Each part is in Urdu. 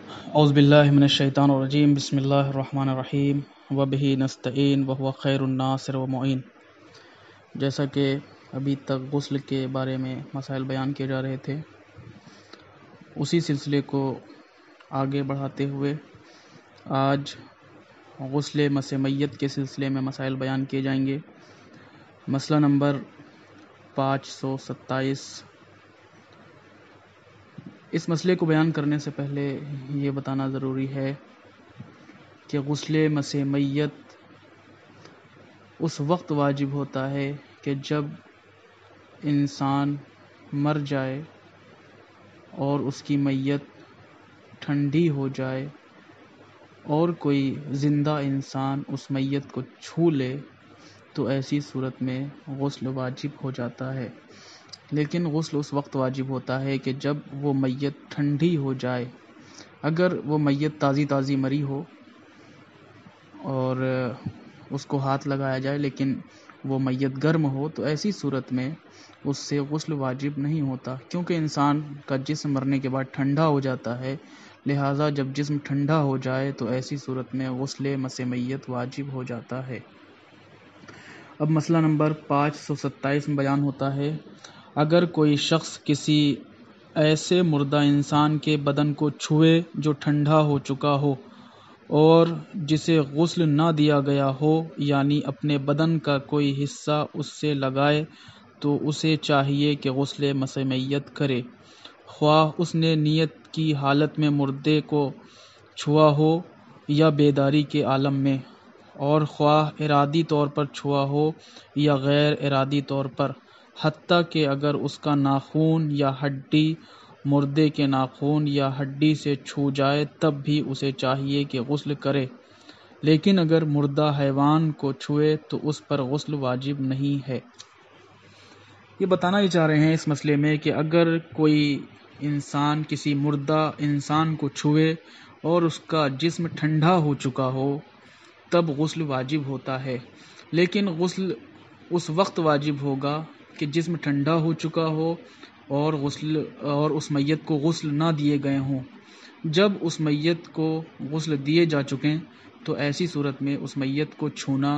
اعوذ باللہ من الشیطان الرجیم بسم اللہ الرحمن الرحیم وبہ نستعین وہو خیر الناصر ومعین۔ جیسا کہ ابھی تک غسل کے بارے میں مسائل بیان کیے جا رہے تھے، اسی سلسلے کو آگے بڑھاتے ہوئے آج غسل مس میت کے سلسلے میں مسائل بیان کیے جائیں گے۔ مسئلہ نمبر 527۔ اس مسئلے کو بیان کرنے سے پہلے یہ بتانا ضروری ہے کہ غسل مس میت اس وقت واجب ہوتا ہے کہ جب انسان مر جائے اور اس کی میت ٹھنڈی ہو جائے اور کوئی زندہ انسان اس میت کو چھو لے تو ایسی صورت میں غسل واجب ہو جاتا ہے۔ لیکن غسل اس وقت واجب ہوتا ہے کہ جب وہ میت ٹھنڈی ہو جائے۔ اگر وہ میت تازی مری ہو اور اس کو ہاتھ لگایا جائے لیکن وہ میت گرم ہو تو ایسی صورت میں اس سے غسل واجب نہیں ہوتا، کیونکہ انسان کا جسم مرنے کے بعد ٹھنڈا ہو جاتا ہے، لہٰذا جب جسم ٹھنڈا ہو جائے تو ایسی صورت میں غسل مس میت واجب ہو جاتا ہے۔ اب مسئلہ نمبر 527 میں بیان ہوتا ہے، اگر کوئی شخص کسی ایسے مردہ انسان کے بدن کو چھوئے جو ٹھنڈا ہو چکا ہو اور جسے غسل نہ دیا گیا ہو، یعنی اپنے بدن کا کوئی حصہ اس سے لگائے، تو اسے چاہیے کہ غسل مس میت کرے، خواہ اس نے نیت کی حالت میں مردے کو چھوا ہو یا بیداری کے عالم میں، اور خواہ ارادی طور پر چھوا ہو یا غیر ارادی طور پر، حتیٰ کہ اگر اس کا ناخون یا ہڈی مردے کے ناخون یا ہڈی سے چھو جائے تب بھی اسے چاہیے کہ غسل کرے، لیکن اگر مردہ حیوان کو چھوئے تو اس پر غسل واجب نہیں ہے۔ یہ بتانا ہی چاہ رہے ہیں اس مسئلے میں کہ اگر کوئی انسان کسی مردہ انسان کو چھوئے اور اس کا جسم ٹھنڈا ہو چکا ہو تب غسل واجب ہوتا ہے، لیکن غسل اس وقت واجب ہوگا کہ جسم ٹھنڈا ہو چکا ہو اور اس میت کو غسل نہ دیے گئے ہوں۔ جب اس میت کو غسل دیے جا چکیں تو ایسی صورت میں اس میت کو چھونا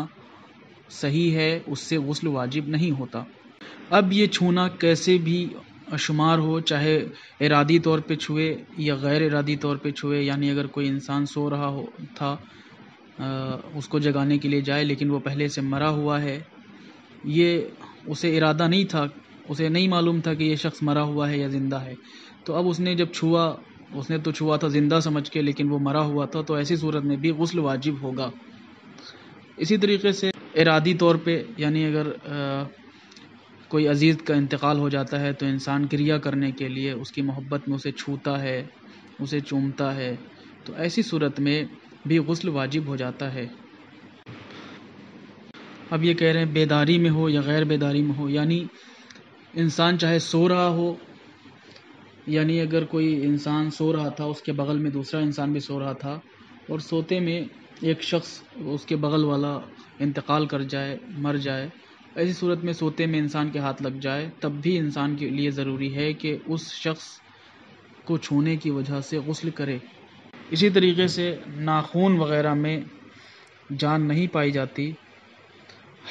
صحیح ہے، اس سے غسل واجب نہیں ہوتا۔ اب یہ چھونا کیسے بھی شمار ہو، چاہے ارادی طور پہ چھوئے یا غیر ارادی طور پہ چھوئے، یعنی اگر کوئی انسان سو رہا تھا اس کو جگانے کے لیے جائے لیکن وہ پہلے سے مرا ہوا ہے، یہ اسے ارادہ نہیں تھا، اسے نہیں معلوم تھا کہ یہ شخص مرا ہوا ہے یا زندہ ہے، تو اب اس نے جب چھوا، اس نے تو چھوا تھا زندہ سمجھ کے لیکن وہ مرا ہوا تھا، تو ایسی صورت میں بھی غسل واجب ہوگا۔ اسی طریقے سے ارادی طور پہ، یعنی اگر کوئی عزیز کا انتقال ہو جاتا ہے تو انسان کریا کرنے کے لیے اس کی محبت میں اسے چھوتا ہے، اسے چومتا ہے، تو ایسی صورت میں بھی غسل واجب ہو جاتا ہے۔ اب یہ کہہ رہے ہیں بیداری میں ہو یا غیر بیداری میں ہو، یعنی انسان چاہے سو رہا ہو، یعنی اگر کوئی انسان سو رہا تھا، اس کے بغل میں دوسرا انسان بھی سو رہا تھا اور سوتے میں ایک شخص اس کے بغل والا انتقال کر جائے، مر جائے، ایسی صورت میں سوتے میں انسان کے ہاتھ لگ جائے تب بھی انسان کے لیے ضروری ہے کہ اس شخص کو چھونے کی وجہ سے غسل کرے۔ اسی طریقے سے ناخون وغیرہ میں جان نہیں پائی جاتی،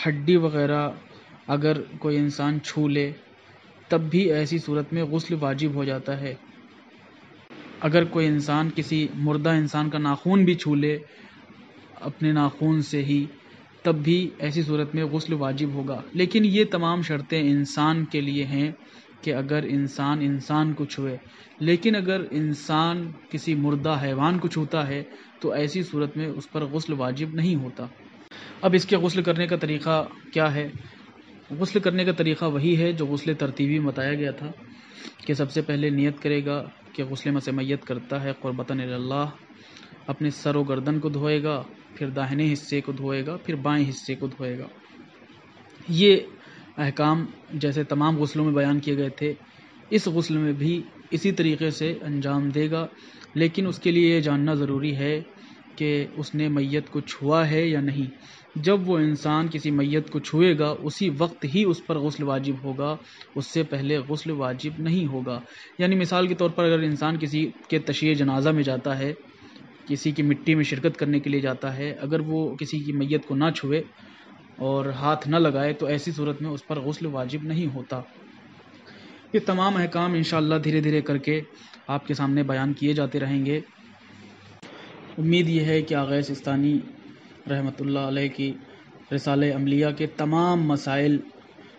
ہڈی وغیرہ اگر کوئی انسان چھو لے تب بھی ایسی صورت میں غسل واجب ہو جاتا ہے۔ اگر کوئی انسان کسی مردہ انسان کا ناخون بھی چھو لے اپنے ناخون سے ہی تب بھی ایسی صورت میں غسل واجب ہوگا، لیکن یہ تمام شرطیں انسان کے لیے ہیں کہ اگر انسان کو چھوئے، لیکن اگر انسان کسی مردہ حیوان کو چھوتا ہے تو ایسی صورت میں اس پر غسل واجب نہیں ہوتا۔ اب اس کے غسل کرنے کا طریقہ کیا ہے؟ غسل کرنے کا طریقہ وہی ہے جو غسل ترتیبی میں بتایا گیا تھا کہ سب سے پہلے نیت کرے گا کہ غسل مس میت کرتا ہے قربتاً اللہ، اپنے سر و گردن کو دھوئے گا، پھر داہنے حصے کو دھوئے گا، پھر بائیں حصے کو دھوئے گا۔ یہ احکام جیسے تمام غسلوں میں بیان کیے گئے تھے اس غسل میں بھی اسی طریقے سے انجام دے گا، لیکن اس کے لیے یہ جاننا ضروری ہے کہ اس نے میت کو چھوا ہے یا نہیں۔ جب وہ انسان کسی میت کو چھوئے گا اسی وقت ہی اس پر غسل واجب ہوگا، اس سے پہلے غسل واجب نہیں ہوگا۔ یعنی مثال کے طور پر اگر انسان کسی کے تشییع جنازہ میں جاتا ہے، کسی کی مٹی میں شرکت کرنے کے لیے جاتا ہے، اگر وہ کسی کی میت کو نہ چھوئے اور ہاتھ نہ لگائے تو ایسی صورت میں اس پر غسل واجب نہیں ہوتا۔ یہ تمام احکام انشاءاللہ دھیرے دھیرے کر کے آپ کے سامنے بیان کیے جاتے رہیں گے۔ امید یہ ہے کہ آغا سستانی رحمۃ اللہ علیہ کی رسالہ عملیہ کے تمام مسائل،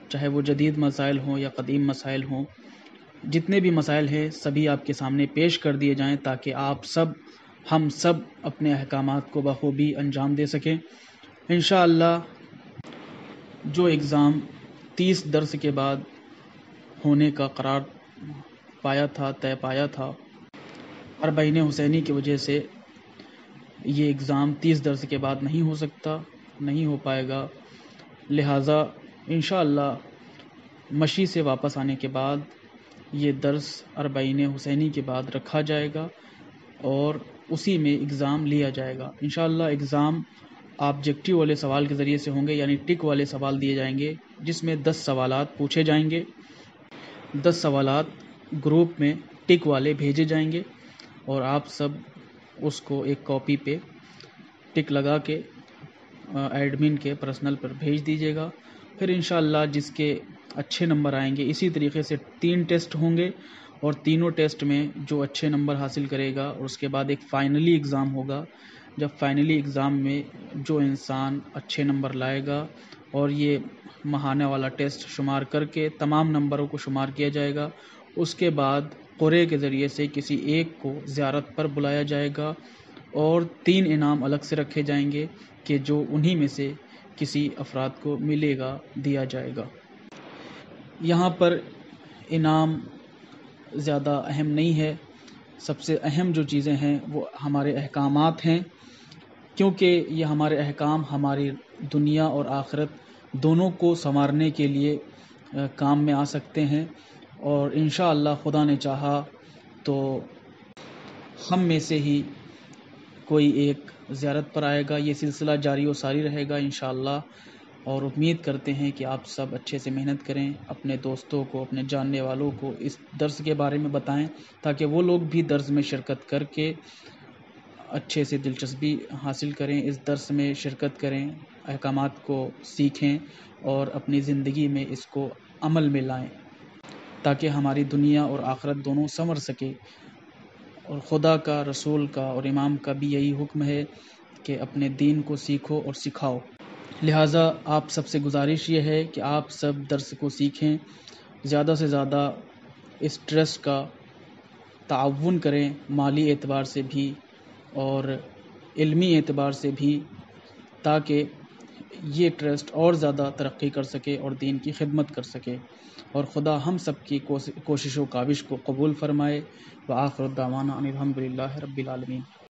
چاہے وہ جدید مسائل ہوں یا قدیم مسائل ہوں، جتنے بھی مسائل ہیں سبھی آپ کے سامنے پیش کر دیے جائیں تاکہ آپ سب، ہم سب اپنے احکامات کو بخوبی انجام دے سکیں۔ انشاءاللہ جو اگزام 30 درس کے بعد ہونے کا قرار پایا تھا، طے پایا تھا، 40 حسینی کی وجہ سے یہ اگزام 30 درس کے بعد نہیں ہو سکتا، نہیں ہو پائے گا، لہٰذا انشاءاللہ مشی سے واپس آنے کے بعد یہ درس 40 حسینی کے بعد رکھا جائے گا اور اسی میں اگزام لیا جائے گا۔ انشاءاللہ اگزام آبجیکٹیو والے سوال کے ذریعے سے ہوں گے، یعنی ٹک والے سوال دیے جائیں گے جس میں 10 سوالات پوچھے جائیں گے، 10 سوالات گروپ میں ٹک والے بھیجے جائیں گے اور آپ سب اس کو ایک کاپی پہ ٹک لگا کے ایڈمن کے پرسنل پر بھیج دیجیے گا۔ پھر انشاءاللہ جس کے اچھے نمبر آئیں گے، اسی طریقے سے 3 ٹیسٹ ہوں گے اور تینوں ٹیسٹ میں جو اچھے نمبر حاصل کرے گا اور اس کے بعد ایک فائنلی اگزام ہوگا۔ جب فائنلی اگزام میں جو انسان اچھے نمبر لائے گا اور یہ ماہانہ والا ٹیسٹ شمار کر کے تمام نمبروں کو شمار کیا جائے گا، اس کے بعد قرعے کے ذریعے سے کسی ایک کو زیارت پر بلایا جائے گا اور 3 انعام الگ سے رکھے جائیں گے کہ جو انہی میں سے کسی افراد کو ملے گا، دیا جائے گا۔ یہاں پر انعام زیادہ اہم نہیں ہے، سب سے اہم جو چیزیں ہیں وہ ہمارے احکامات ہیں، کیونکہ یہ ہمارے احکام ہماری دنیا اور آخرت دونوں کو سنوارنے کے لیے کام میں آ سکتے ہیں، اور انشاءاللہ خدا نے چاہا تو ہم میں سے ہی کوئی ایک زیارت پر آئے گا۔ یہ سلسلہ جاری و ساری رہے گا انشاءاللہ، اور امید کرتے ہیں کہ آپ سب اچھے سے محنت کریں، اپنے دوستوں کو، اپنے جاننے والوں کو اس درس کے بارے میں بتائیں تاکہ وہ لوگ بھی درس میں شرکت کر کے اچھے سے دلچسپی حاصل کریں، اس درس میں شرکت کریں، احکامات کو سیکھیں اور اپنی زندگی میں اس کو عمل میں لائیں تاکہ ہماری دنیا اور آخرت دونوں سنور سکے۔ اور خدا کا، رسول کا اور امام کا بھی یہی حکم ہے کہ اپنے دین کو سیکھو اور سکھاؤ۔ لہٰذا آپ سب سے گزارش یہ ہے کہ آپ سب درس کو سیکھیں، زیادہ سے زیادہ اس ٹرسٹ کا تعاون کریں، مالی اعتبار سے بھی اور علمی اعتبار سے بھی، تاکہ یہ ٹرسٹ اور زیادہ ترقی کر سکے اور دین کی خدمت کر سکے، اور خدا ہم سب کی کوشش و کاوش کو قبول فرمائے۔ وآخر دعوانا ان الحمد للہ رب العالمین۔